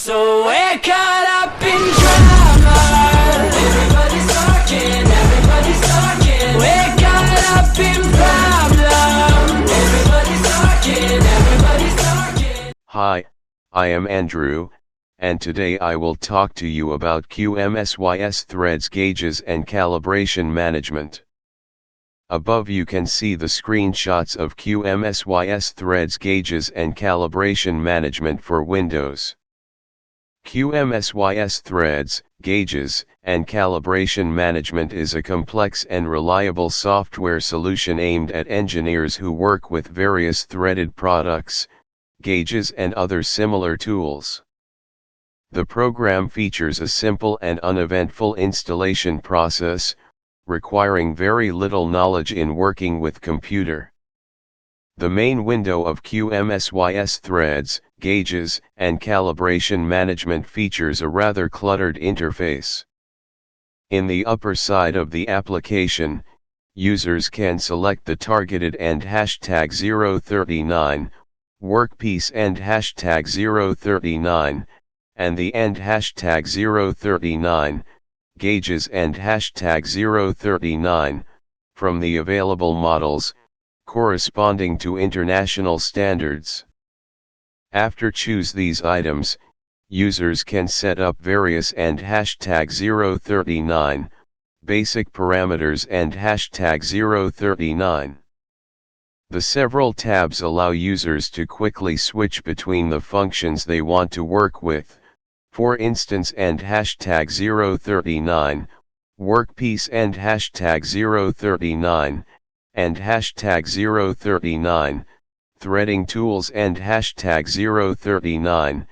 So we're caught up in drama. Everybody's talking, everybody's talking. We're caught up in problems. Everybody's talking, everybody's talking. Hi, I am Andrew, and today I will talk to you about QMSys Threads gauges and calibration management. Above you can see the screenshots of QMSys Threads gauges and calibration management for Windows. QMSys Threads, gauges, and calibration management is a complex and reliable software solution aimed at engineers who work with various threaded products, gauges and other similar tools. The program features a simple and uneventful installation process, requiring very little knowledge in working with computer. The main window of QMSys Threads, gauges, and calibration management features a rather cluttered interface. In the upper side of the application, users can select the targeted and #039, Workpiece and #039, and the end #039, gauges and #039, from the available models, corresponding to international standards. After choose these items, users can set up various and #039, basic parameters and #039. The several tabs allow users to quickly switch between the functions they want to work with, for instance and #039, Workpiece and #039, and #039, threading tools and #039,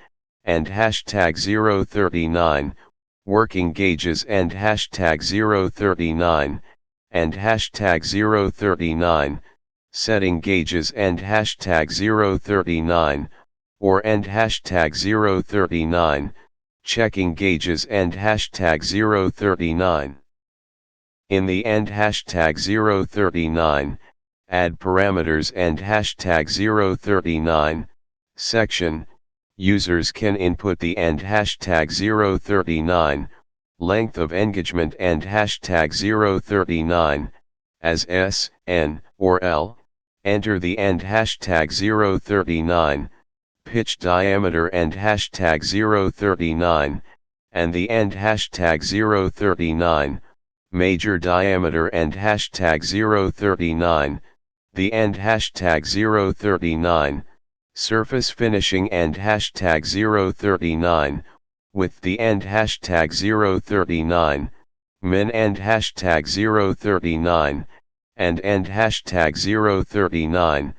and #039, working gauges and #039, and #039, setting gauges and #039, or and #039, checking gauges and #039. In the end #039, add parameters and #039, section, users can input the end #039, length of engagement and #039, as S, N, or L, enter the end #039, pitch diameter and #039, and the end #039, major diameter and #039, the end #039, surface finishing and #039, with the end #039, min and #039, and end #039,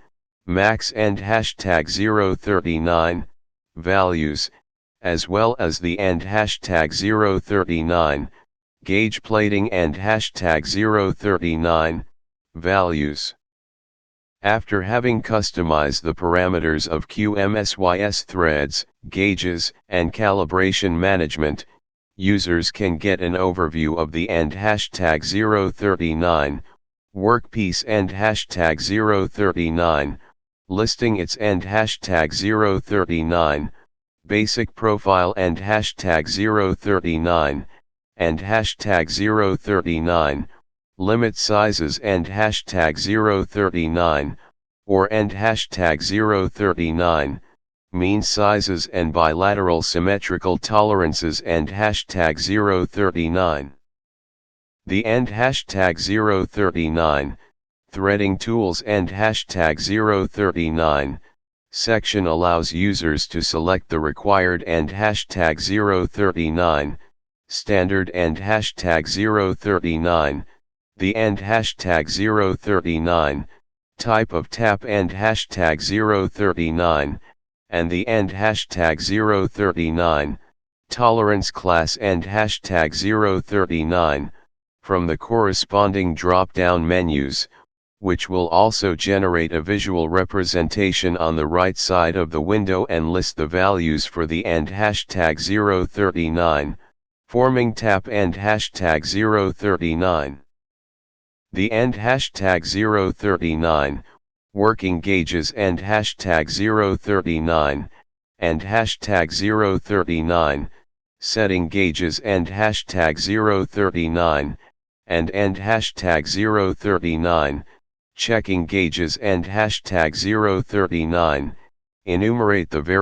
max and #039, values, as well as the end #039, gauge plating and #039, values. After having customized the parameters of QMSys Threads, gauges, and calibration management, users can get an overview of the end #039, Workpiece and #039, listing its end #039, basic profile and #039, and #039, limit sizes and #039, or end #039, mean sizes and bilateral symmetrical tolerances and #039. The end #039, threading tools and #039, section allows users to select the required end #039, standard and #039, the end #039, type of tap and #039, and the end #039, tolerance class and #039, from the corresponding drop-down menus, which will also generate a visual representation on the right side of the window and list the values for the end #039, forming tap and #039. The end #039, working gauges and #039, and hashtag 039, setting gauges and hashtag 039, and end hashtag 039, checking gauges and hashtag 039, enumerate the various